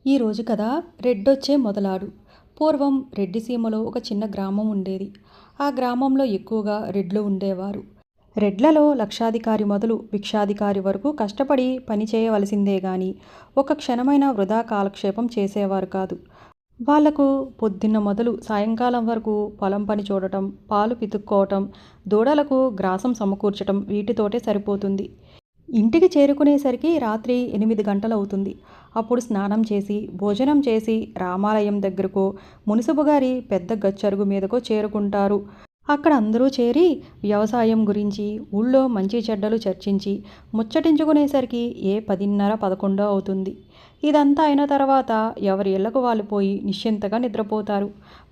ఈరోజు కథ రెడ్డొచ్చే మొదలాడు. పూర్వం రెడ్డిసీమలో ఒక చిన్న గ్రామం ఉండేది. ఆ గ్రామంలో ఎక్కువగా రెడ్లు ఉండేవారు. రెడ్లలో లక్షాధికారి మొదలు భిక్షాధికారి వరకు కష్టపడి పని చేయవలసిందే గాని ఒక క్షణమైన వృధా కాలక్షేపం చేసేవారు కాదు. వాళ్లకు పొద్దున్న మొదలు సాయంకాలం వరకు పొలం పని చూడటం, పాలు పితుక్కోవటం, దూడలకు గ్రాసం సమకూర్చటం వీటితోటే సరిపోతుంది. ఇంటికి చేరుకునేసరికి రాత్రి 8 గంటలవుతుంది. అప్పుడు స్నానం చేసి భోజనం చేసి రామాలయం దగ్గరకో మున్సిపు గారి పెద్ద గచ్చరుగు మీదకో చేరుకుంటారు. అక్కడ అందరూ చేరి వ్యవసాయం గురించి ఊళ్ళో మంచి చెడ్డలు చర్చించి ముచ్చటించుకునేసరికి 10:30 11 అవుతుంది. ఇదంతా అయిన తర్వాత ఎవరి ఇళ్లకు వాళ్ళు పోయి నిశ్చింతగా నిద్రపోతారు.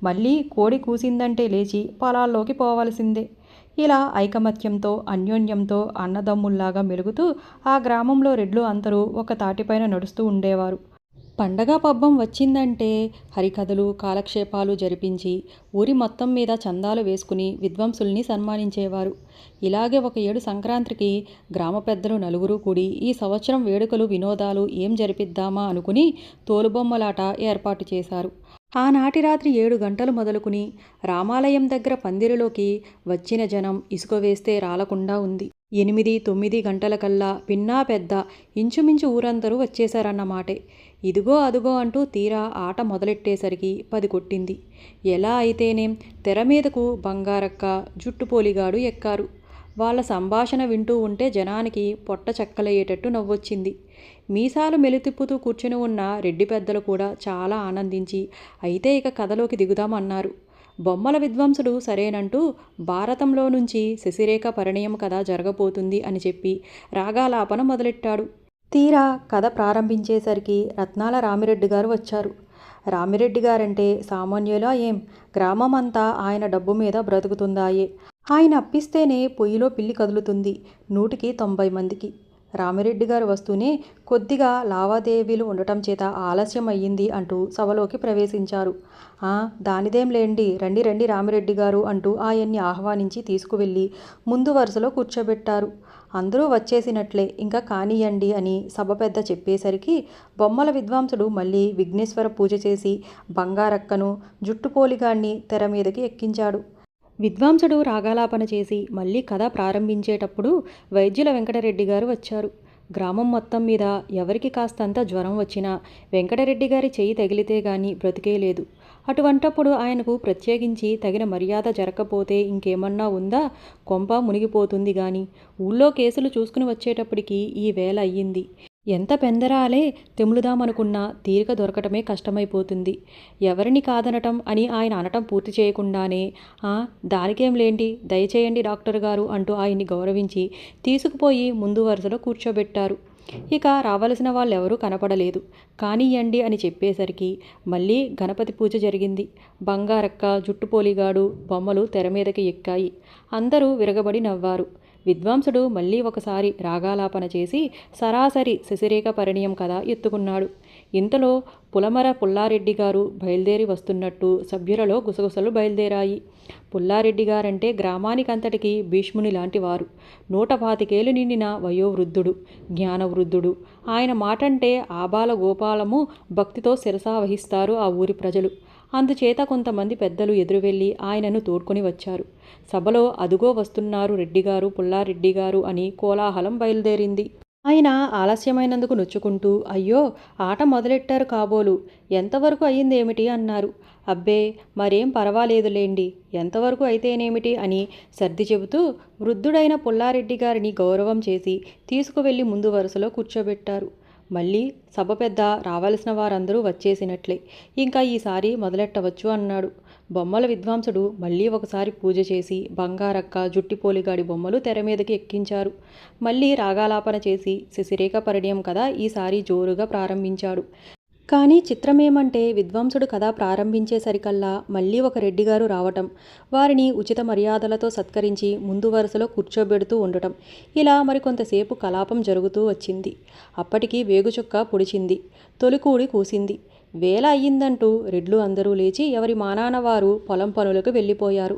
మళ్ళీ కోడి కూసిందంటే లేచి పొలాల్లోకి పోవలసిందే. ఇలా ఐకమత్యంతో అన్యోన్యంతో అన్నదమ్ముల్లాగా మెలుగుతూ ఆ గ్రామంలో రెడ్లు అందరూ ఒక తాటిపైన నడుస్తూ ఉండేవారు. పండగ పబ్బం వచ్చిందంటే హరికథలు కాలక్షేపాలు జరిపించి ఊరి మొత్తం మీద చందాలు వేసుకుని విద్వాంసుల్ని సన్మానించేవారు. ఇలాగే ఒక ఏడు సంక్రాంతికి గ్రామ పెద్దలు నలుగురు కూడి ఈ సంవత్సరం వేడుకలు వినోదాలు ఏం జరిపిద్దామా అనుకుని తోలుబొమ్మలాట ఏర్పాటు చేశారు. ఆనాటి రాత్రి 7 గంటలు మొదలుకుని రామాలయం దగ్గర పందిరిలోకి వచ్చిన జనం ఇసుక వేస్తే రాలకుండా ఉంది. 8 9 గంటలకల్లా పిన్నా పెద్ద ఇంచుమించు ఊరందరూ వచ్చేశారన్నమాటే. ఇదిగో అదుగో అంటూ తీరా ఆట మొదలెట్టేసరికి 10 కొట్టింది. ఎలా అయితేనేం తెర మీదకు బంగారక్క జుట్టుపోలిగాడు ఎక్కారు. వాళ్ళ సంభాషణ వింటూ ఉంటే జనానికి పొట్ట చెక్కలయ్యేటట్టు నవ్వొచ్చింది. మీసాలు మెలితిప్పుతూ కూర్చుని ఉన్న రెడ్డి పెద్దలు కూడా చాలా ఆనందించి అయితే ఇక కథలోకి దిగుదామన్నారు. బొమ్మల విద్వాంసుడు సరేనంటూ భారతంలో నుంచి శశిరేఖ పరిణయం కథ జరగబోతుంది అని చెప్పి రాగాలాపన మొదలెట్టాడు. తీరా కథ ప్రారంభించేసరికి రత్నాల రామిరెడ్డి గారు వచ్చారు. రామిరెడ్డి గారంటే సామాన్యులా ఏం? గ్రామం అంతా ఆయన డబ్బు మీద బ్రతుకుతుందాయే. ఆయన అప్పిస్తేనే పొయ్యిలో పిల్లి కదులుతుంది 100కి 90 మందికి. రామిరెడ్డి గారు వస్తూనే కొద్దిగా లావాదేవీలు ఉండటం చేత ఆలస్యం అయ్యింది అంటూ సభలోకి ప్రవేశించారు. దానిదేం లేండి, రండి రండి రామిరెడ్డి గారు అంటూ ఆయన్ని ఆహ్వానించి తీసుకువెళ్ళి ముందు వరుసలో కూర్చోబెట్టారు. అందరూ వచ్చేసినట్లే, ఇంకా కానియండి అని సభ పెద్ద చెప్పేసరికి బొమ్మల విద్వాంసుడు మళ్ళీ విఘ్నేశ్వర పూజ చేసి బంగారక్కను జుట్టుపోలిగాన్ని తెర మీదకి ఎక్కించాడు. విద్వాంసుడు రాగాలాపన చేసి మళ్ళీ కథ ప్రారంభించేటప్పుడు వైద్యుల వెంకటరెడ్డి గారు వచ్చారు. గ్రామం మొత్తం మీద ఎవరికి కాస్తంత జ్వరం వచ్చినా వెంకటరెడ్డి గారి చెయ్యి తగిలితే గాని బ్రతికే లేదు. అటువంటప్పుడు ఆయనకు ప్రత్యేకించి తగిన మర్యాద జరగకపోతే ఇంకేమన్నా ఉందా? కొంప మునిగిపోతుంది గాని. ఊళ్ళో కేసులు చూసుకుని వచ్చేటప్పటికి ఈ వేళ అయ్యింది. ఎంత పెందరాలే తెములుదామనుకున్నా తీరిక దొరకటమే కష్టమైపోతుంది. ఎవరిని కాదనటం అని ఆయన అనటం పూర్తి చేయకుండానే దానికేం లేండి, దయచేయండి డాక్టర్ గారు అంటూ ఆయన్ని గౌరవించి తీసుకుపోయి ముందు వరుసలో కూర్చోబెట్టారు. ఇక రావలసిన వాళ్ళెవరూ కనపడలేదు. కానియ్యండి అని చెప్పేసరికి మళ్ళీ గణపతి పూజ జరిగింది. బంగారక్క జుట్టుపోలిగాడు బొమ్మలు తెర మీదకి ఎక్కాయి. అందరూ విరగబడి నవ్వారు. విద్వాంసుడు మళ్ళీ ఒకసారి రాగాలాపన చేసి సరాసరి శశిరేఖ పరిణయం కథ ఎత్తుకున్నాడు. ఇంతలో పులమర పుల్లారెడ్డి గారు బయలుదేరి వస్తున్నట్టు సభ్యులలో గుసగుసలు బయలుదేరాయి. పుల్లారెడ్డి గారంటే గ్రామానికంతటికి భీష్ముని లాంటివారు. 125 నిండిన వయోవృద్ధుడు, జ్ఞానవృద్ధుడు. ఆయన మాటంటే ఆబాల గోపాలము భక్తితో శిరసావహిస్తారు ఆ ఊరి ప్రజలు. అందుచేత కొంతమంది పెద్దలు ఎదురువెళ్ళి ఆయనను తోడ్కొని వచ్చారు. సభలో అదుగో వస్తున్నారు రెడ్డిగారు పుల్లారెడ్డిగారు అని కోలాహలం బయలుదేరింది. ఆయన ఆలస్యమైనందుకు నొచ్చుకుంటూ అయ్యో ఆట మొదలెట్టారు కాబోలు, ఎంతవరకు అయ్యిందేమిటి అన్నారు. అబ్బే మరేం పర్వాలేదులేండి, ఎంతవరకు అయితేనేమిటి అని సర్ది చెబుతూ వృద్ధుడైన పుల్లారెడ్డి గారిని గౌరవం చేసి తీసుకువెళ్ళి ముందు వరుసలో కూర్చోబెట్టారు. మళ్ళీ సభ పెద్ద రావలసిన వారందరూ వచ్చేసినట్లే, ఇంకా ఈసారి మొదలెట్టవచ్చు అన్నాడు. బొమ్మల విద్వాంసుడు మళ్ళీ ఒకసారి పూజ చేసి బంగారక్క జుట్టిపోలిగాడి బొమ్మలు తెర మీదకి ఎక్కించారు. మళ్ళీ రాగాలాపన చేసి శశిరేఖ పరిణయం కథ ఈసారి జోరుగా ప్రారంభించాడు. కానీ చిత్రమేమంటే విద్వాంసుడు కథ ప్రారంభించేసరికల్లా మళ్ళీ ఒక రెడ్డిగారు రావటం, వారిని ఉచిత మర్యాదలతో సత్కరించి ముందు వరుసలో కూర్చోబెడుతూ ఉండటం, ఇలా మరికొంతసేపు కలాపం జరుగుతూ వచ్చింది. అప్పటికి వేగుచుక్క పొడిచింది. తొలికూడి కూసింది. వేళ అయ్యిందంటూ రెడ్లు అందరూ లేచి ఎవరి మానాన వారు పొలం పనులకు వెళ్ళిపోయారు.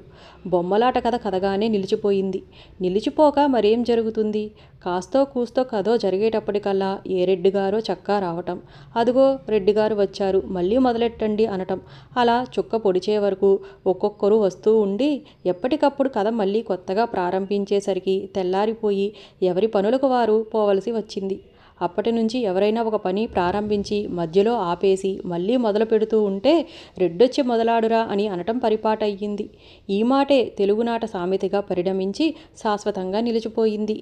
బొమ్మలాట కథ కథగానే నిలిచిపోయింది. నిలిచిపోక మరేం జరుగుతుంది? కాస్తో కూస్తో కథో జరిగేటప్పటికల్లా ఏ రెడ్డిగారో చక్కా రావటం, అదుగో రెడ్డిగారు వచ్చారు మళ్ళీ మొదలెట్టండి అనటం, అలా చుక్క పొడిచే వరకు ఒక్కొక్కరు వస్తూ ఉండి ఎప్పటికప్పుడు కథ మళ్ళీ కొత్తగా ప్రారంభించేసరికి తెల్లారిపోయి ఎవరి పనులకు వారు పోవలసి వచ్చింది. అప్పటి నుంచి ఎవరైనా ఒక పని ప్రారంభించి మధ్యలో ఆపేసి మళ్ళీ మొదలు పెడుతూ ఉంటే రెడ్డొచ్చి మొదలాడురా అని అనటం పరిపాటయ్యింది. ఈ మాటే తెలుగునాట సామెతగా పరిణమించి శాశ్వతంగా నిలిచిపోయింది.